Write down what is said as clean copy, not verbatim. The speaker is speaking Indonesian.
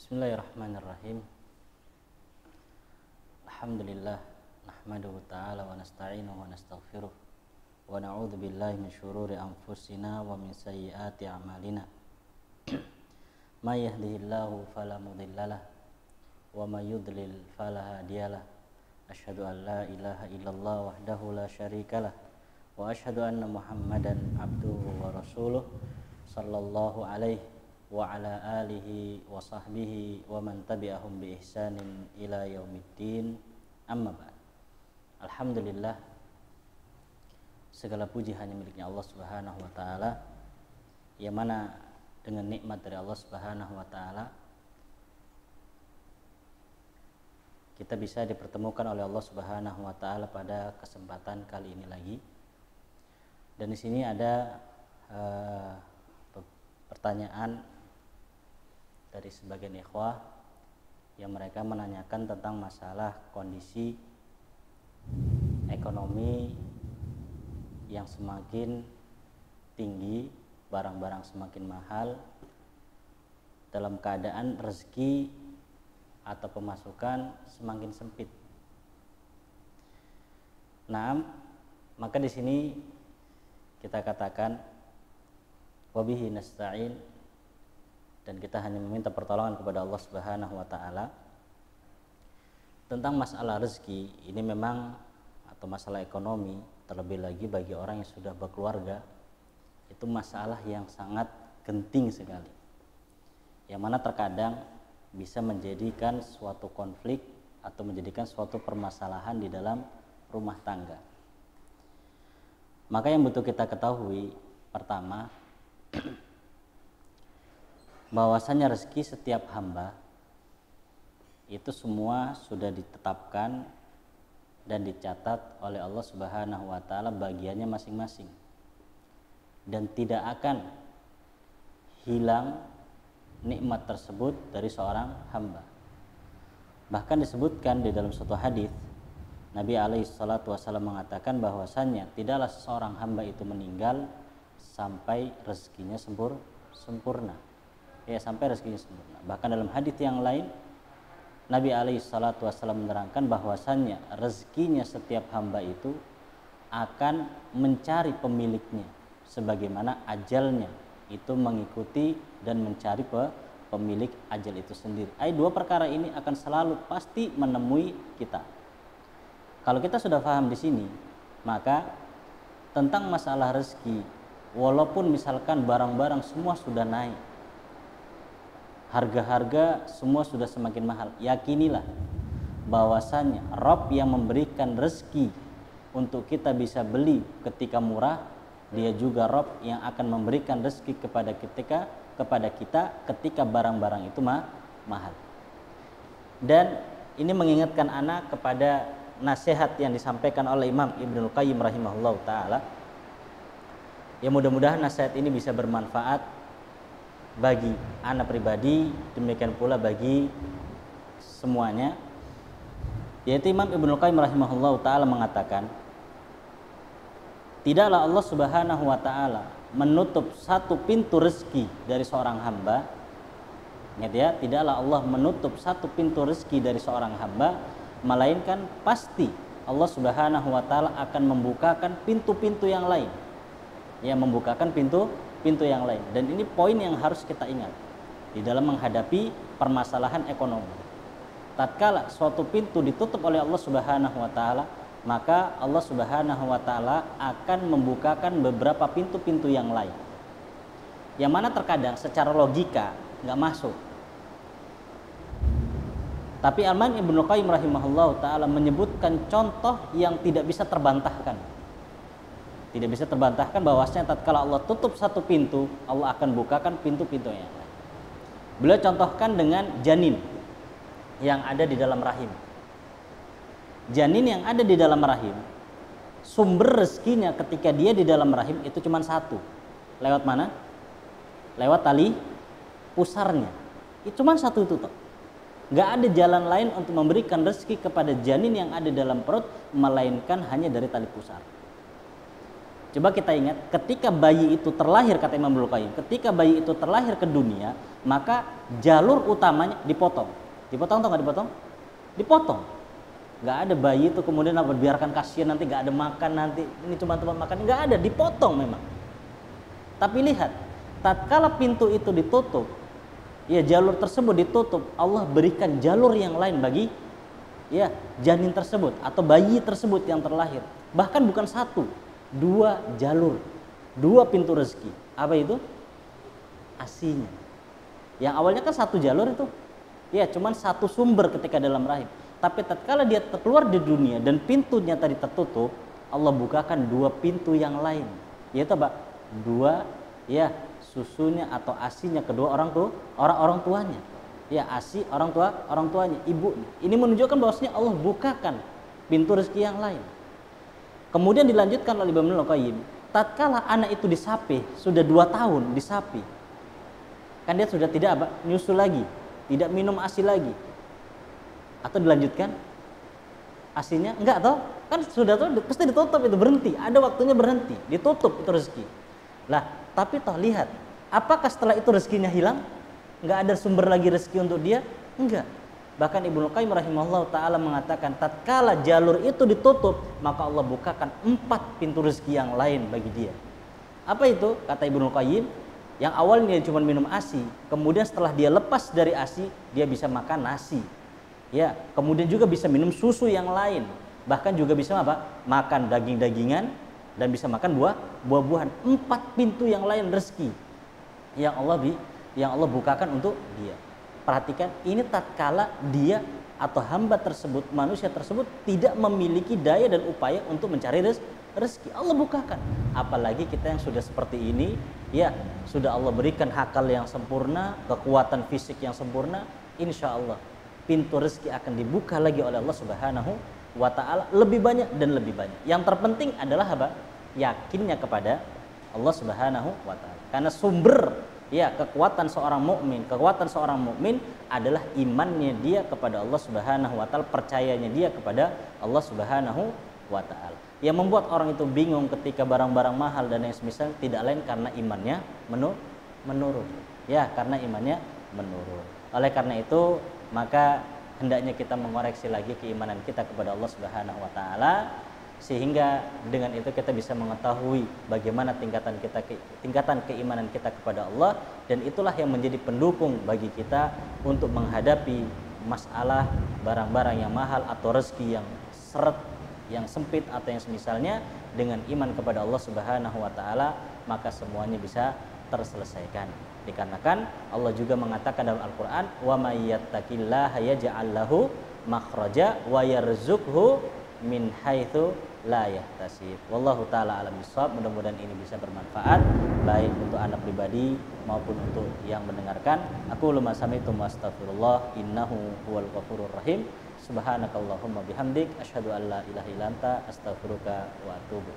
Bismillahirrahmanirrahim. Alhamdulillah nahmaduhu ta'ala wa nasta'inuhu wa nastaghfiruh wa na'udzu billahi min syururi anfusina wa min sayyiati a'malina. May yahdihillahu fala mudhillalah wa may yudlil fala hadiyalah. Asyhadu an la ilaha illallah wahdahu la syarikalah wa asyhadu anna Muhammadan abduhu wa rasuluh sallallahu alaihi wa ala alihi wa sahbihi wa man tabi'ahum bi ihsanin ila yaumiddin. Amma ba'd. Alhamdulillah, segala puji hanya miliknya Allah Subhanahu wa taala, yang mana dengan nikmat dari Allah Subhanahu wa taala kita bisa dipertemukan oleh Allah Subhanahu wa taala pada kesempatan kali ini lagi. Dan di sini ada pertanyaan dari sebagian ikhwah yang mereka menanyakan tentang masalah kondisi ekonomi yang semakin tinggi, barang-barang semakin mahal, dalam keadaan rezeki atau pemasukan semakin sempit. Nah, maka di sini kita katakan wabihi nasta'in, dan kita hanya meminta pertolongan kepada Allah Subhanahu wa taala tentang masalah rezeki ini. Memang atau masalah ekonomi, terlebih lagi bagi orang yang sudah berkeluarga, itu masalah yang sangat genting sekali, yang mana terkadang bisa menjadikan suatu konflik atau menjadikan suatu permasalahan di dalam rumah tangga. Maka yang butuh kita ketahui pertama, bahwasanya rezeki setiap hamba itu semua sudah ditetapkan dan dicatat oleh Allah Subhanahu wa taala bagiannya masing-masing, dan tidak akan hilang nikmat tersebut dari seorang hamba. Bahkan disebutkan di dalam suatu hadis, Nabi alaihi salatu wasallam mengatakan bahwasannya tidaklah seorang hamba itu meninggal sampai rezekinya sempurna. Sampai rezekinya sempurna. Bahkan dalam hadis yang lain, Nabi alaihi salatu wasallam menerangkan bahwasannya rezekinya setiap hamba itu akan mencari pemiliknya, sebagaimana ajalnya itu mengikuti dan mencari pemilik ajal itu sendiri. Dua perkara ini akan selalu pasti menemui kita. Kalau kita sudah paham di sini, maka tentang masalah rezeki, walaupun misalkan barang-barang semua sudah naik, harga-harga semua sudah semakin mahal, yakinilah bahwasannya Rabb yang memberikan rezeki untuk kita bisa beli ketika murah, Dia juga Rabb yang akan memberikan rezeki kepada kita ketika barang-barang itu mahal. Dan ini mengingatkan anak kepada nasihat yang disampaikan oleh Imam Ibnul Qayyim rahimahullah ta'ala. Ya, mudah-mudahan nasihat ini bisa bermanfaat bagi anak pribadi, demikian pula bagi semuanya. Yaitu Imam Ibnul Qayyim rahimahullah ta'ala mengatakan, tidaklah Allah Subhanahu wa ta'ala menutup satu pintu rezeki dari seorang hamba. Ingat ya, tidaklah Allah menutup satu pintu rezeki dari seorang hamba, melainkan pasti Allah Subhanahu wa ta'ala akan membukakan pintu-pintu yang lain. Ya, membukakan pintu yang lain. Dan ini poin yang harus kita ingat di dalam menghadapi permasalahan ekonomi. Tatkala suatu pintu ditutup oleh Allah Subhanahu wa ta'ala, maka Allah Subhanahu wa ta'ala akan membukakan beberapa pintu-pintu yang lain, yang mana terkadang secara logika nggak masuk. Tapi Imam Ibnul Qayyim rahimahullah ta'ala menyebutkan contoh yang tidak bisa terbantahkan. Tidak bisa terbantahkan bahwasanya tatkala Allah tutup satu pintu, Allah akan bukakan pintu-pintu yang lain. Beliau contohkan dengan janin yang ada di dalam rahim. Janin yang ada di dalam rahim, sumber rezekinya ketika dia di dalam rahim itu cuma satu. Lewat mana? Lewat tali pusarnya. Itu cuma satu itu toh. Gak ada jalan lain untuk memberikan rezeki kepada janin yang ada dalam perut, melainkan hanya dari tali pusar. Coba kita ingat, ketika bayi itu terlahir, kata Imam Ibnu Qayyim, ketika bayi itu terlahir ke dunia, maka jalur utamanya dipotong. Dipotong atau nggak dipotong? Dipotong. Nggak ada bayi itu kemudian biarkan kasihan nanti nggak ada makan, nanti ini cuma tempat makan, nggak ada, dipotong memang. Tapi lihat, tatkala pintu itu ditutup, ya jalur tersebut ditutup, Allah berikan jalur yang lain bagi ya janin tersebut atau bayi tersebut yang terlahir. Bahkan bukan satu, 2 jalur, 2 pintu rezeki. Apa itu? Asinya. Yang awalnya kan 1 jalur itu, ya cuman 1 sumber ketika dalam rahim. Tapi tatkala dia keluar di dunia dan pintunya tadi tertutup, Allah bukakan 2 pintu yang lain. Yaitu apa? 2 ya susunya atau asinya kedua orang tuanya. Ya asi orang tuanya, ibunya. Ini menunjukkan bahwasanya Allah bukakan pintu rezeki yang lain. Kemudian dilanjutkan oleh Ibnu Qayyim, tatkala anak itu disapi, sudah 2 tahun disapi, kan dia sudah tidak apa? Nyusu lagi, tidak minum ASI lagi. Atau dilanjutkan ASINya? Enggak toh? Kan sudah toh pasti ditutup, itu berhenti, ada waktunya berhenti, ditutup itu rezeki. Lah, tapi toh lihat, apakah setelah itu rezekinya hilang? Enggak ada sumber lagi rezeki untuk dia? Enggak. Bahkan Ibnu Qayyim rahimahullah ta'ala mengatakan, tatkala jalur itu ditutup, maka Allah bukakan 4 pintu rezeki yang lain bagi dia. Apa itu? Kata Ibnu Qayyim, yang awalnya dia cuma minum ASI, kemudian setelah dia lepas dari ASI, dia bisa makan nasi. Ya, kemudian juga bisa minum susu yang lain. Bahkan juga bisa apa? Makan daging-dagingan dan bisa makan buah-buahan. 4 pintu yang lain rezeki yang Allah bukakan untuk dia. Perhatikan, ini tatkala dia atau hamba tersebut, manusia tersebut tidak memiliki daya dan upaya untuk mencari rezeki. Allah bukakan. Apalagi kita yang sudah seperti ini, ya sudah Allah berikan akal yang sempurna, kekuatan fisik yang sempurna, insya Allah pintu rezeki akan dibuka lagi oleh Allah Subhanahu wa ta'ala lebih banyak dan lebih banyak. Yang terpenting adalah apa? Yakinnya kepada Allah Subhanahu wa ta'ala. Karena sumber ya kekuatan seorang mukmin adalah imannya dia kepada Allah Subhanahu wa ta'ala, percayanya dia kepada Allah Subhanahu wa ta'ala. Yang membuat orang itu bingung ketika barang-barang mahal dan yang semisal tidak lain karena imannya menurun. Ya, karena imannya menurun. Oleh karena itu, maka hendaknya kita mengoreksi lagi keimanan kita kepada Allah Subhanahu wa ta'ala, sehingga dengan itu kita bisa mengetahui bagaimana tingkatan keimanan kita kepada Allah, dan itulah yang menjadi pendukung bagi kita untuk menghadapi masalah barang-barang yang mahal atau rezeki yang seret, yang sempit atau yang semisalnya. Dengan iman kepada Allah Subhanahu wa ta'ala, maka semuanya bisa terselesaikan. Dikarenakan Allah juga mengatakan dalam Al-Qur'an, wa may yattaqillaha yaj'al lahu makhraja wa yarzuqhu min haitsu la yahtasib. Wallahu taala alam bissawab. Mudah-mudahan ini bisa bermanfaat baik untuk Anda pribadi maupun untuk yang mendengarkan. Aku lama sami'tum wa astaghfirullah innahu huwal ghafurur rahim. Subhanakallahumma bihamdik asyhadu an la ilaha illa anta astaghfiruka wa atubu